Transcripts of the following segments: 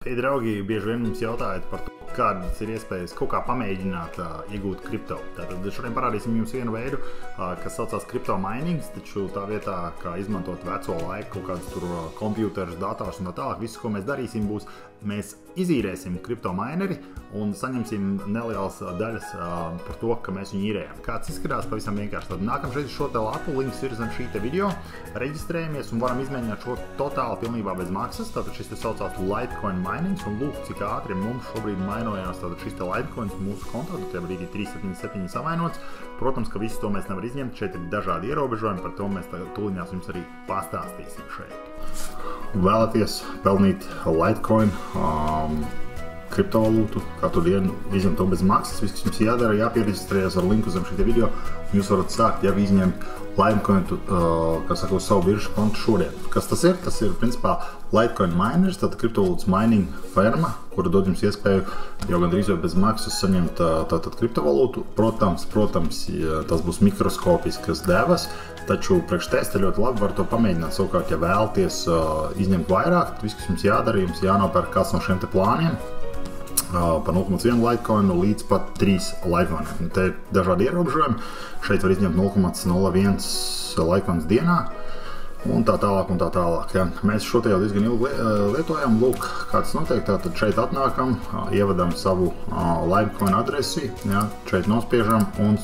Draugi, bieži vien mums jautājat par to, kādas ir iespējas kaut kā pamēģināt iegūt kripto. Tātad šodien parādīsim jums vienu veidu, kas saucās kripto minings, taču tā vietā, kā izmantot veco laiku, kaut kādus tur kompjūterus, dators un tā tālāk, visu, ko mēs darīsim, būs, mēs izīrēsim kripto mineri un saņemsim nelielas daļas par to, ka mēs viņu īrējam. Kāds izskatās pavisam vienkārši. Tad nākam šeit šo te lapu, links ir zem šī te video, reģistrējamies un varam izmēģināt šo totāli pilnībā bez maksas. Tātad šis te saucās Litecoin minings un lūk, cik ātri mums šobrīd mainojās tātad šis te Litecoins mūsu kontā, tad tajā brīdī 377 savainots. Protams, ka visu to mēs nevar izņemt, šeit ir dažādi ierobežojumi, par to mēs tūliņās jums arī pastāstīsim šeit. Vēlaties pelnīt Litecoin kriptovalūtu katru dienu, izņemt to bez maksas. Viss, kas jums jādara, jāpiereģistrējas ar linku zem šī video, un jūs varat sākt jau izņemt Litecoin, kā saka, uz savu biržu kontu šodien. Kas tas ir? Tas ir, principā, Litecoin miners, tātad kriptovalūtas mining firma, kura dod jums iespēju jau gandrīz jau bez maksas saņemt tātad kriptovalūtu. Protams, tas būs mikroskopiskas devas, taču priekš testa ļoti labi var to pamēģināt. Savukārt, ja vēlaties izņemt vairāk, tad viss, kas jums jādara, jums jānopērk kāds no šiem te plāniem par 0,1 Litecoinu līdz pat 3 Litecoiniem. Te ir dažādi ierobežojumi. Šeit var izņemt 0,01 Litecoins dienā un tā tālāk un tā tālāk. Ja. Mēs šo te jau diezgan ilgi lietojam. Lūk, kāds notiek. Tātad šeit atnākam, ievadam savu Litecoin adresi, ja, šeit nospiežam un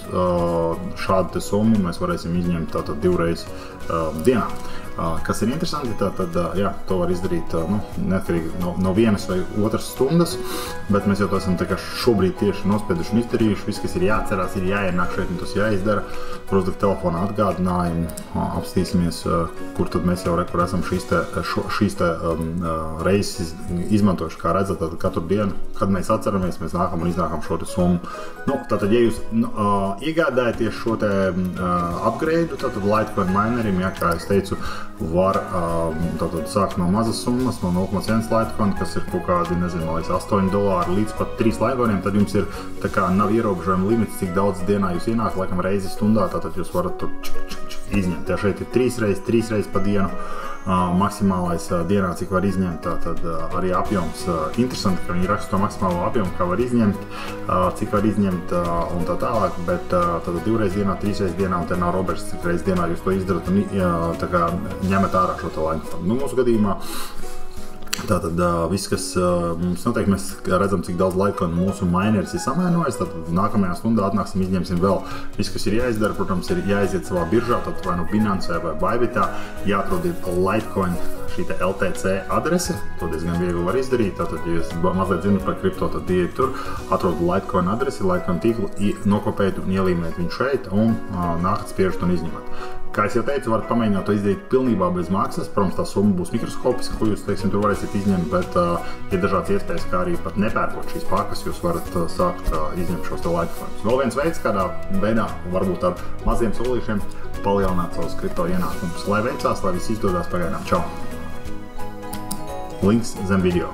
šādu te summu mēs varēsim izņemt tātad 2 reizes dienā. Kas ir interesanti, tad jā, to var izdarīt neatkarīgi no vienas vai otras stundas, bet mēs jau to esam šobrīd tieši nospieduši un izdarījuši. Viss, kas ir jāatcerās, ir jāienāk šeit un tas jāizdara. Protams, telefonā atgādinājumu, apstīsimies, kur tad mēs jau kur esam šīs te reizes izmantojuši. Kā redzat, tad katru dienu, kad mēs atceramies, mēs nākam un iznākam šo te summu. Tātad, ja jūs iegādājaties šo te upgrade, tātad Litecoin minerim, ja, kā es teicu, var tātad sākt no mazas summas, no 0,1 Litecoin, kas ir kaut kādi, nezinu, $8 līdz pat 3 Litecoiniem, tad jums ir tā kā nav ierobežojuma limits, cik daudz dienā jūs ienāk, laikam reizi stundā, tātad jūs varat tur izņemt. Ja šeit ir 3 reizes pa dienu, maksimālais dienā, cik var izņemt, tātad arī apjoms. Interesanti, ka viņi raksta to maksimālo apjomu, kā var izņemt, cik var izņemt un tā tālāk, bet tātad 2 reizes dienā, 3 reizes dienā, un te nav robežas, cik reizes dienā jūs to izdarat un tā kā ņemat ārā šo te Litecoin. Mūsu gadījumā tātad viss, kas mums notiek, mēs redzam, cik daudz Litecoin mūsu mineris ir samainojis, tad nākamajā stundā atnāksim, izņemsim vēl. Viss, kas ir jāizdara, protams, ir jāiziet savā biržā, tad vai no Binance vai Bybitā, jāatrod Litecoin šī te LTC adrese, to diezgan viegli var izdarīt, tātad, ja jūs mazliet zinat par kripto, tad ieiet tur, atrod Litecoin adresi, Litecoin tīklu, nokopēt un ielīmēt viņu šeit un nākat spiežat un izņemat. Kā es jau teicu, varat pamēģināt to izdarīt pilnībā bez maksas. Protams, tā summa būs mikroskopiska, ko jūs, teiksim, tur varēsiet izņemt, bet ir dažādas iespējas, kā arī pat nepērkot šīs pakas, jūs varat sākt izņemt šos te Litecoinus. Vēl viens veids, kādā veidā, varbūt ar maziem solīšiem, palielināt savus kripto ienākumus. Lai veicās, lai viss izdodās, pagaidām. Čau! Links zem video.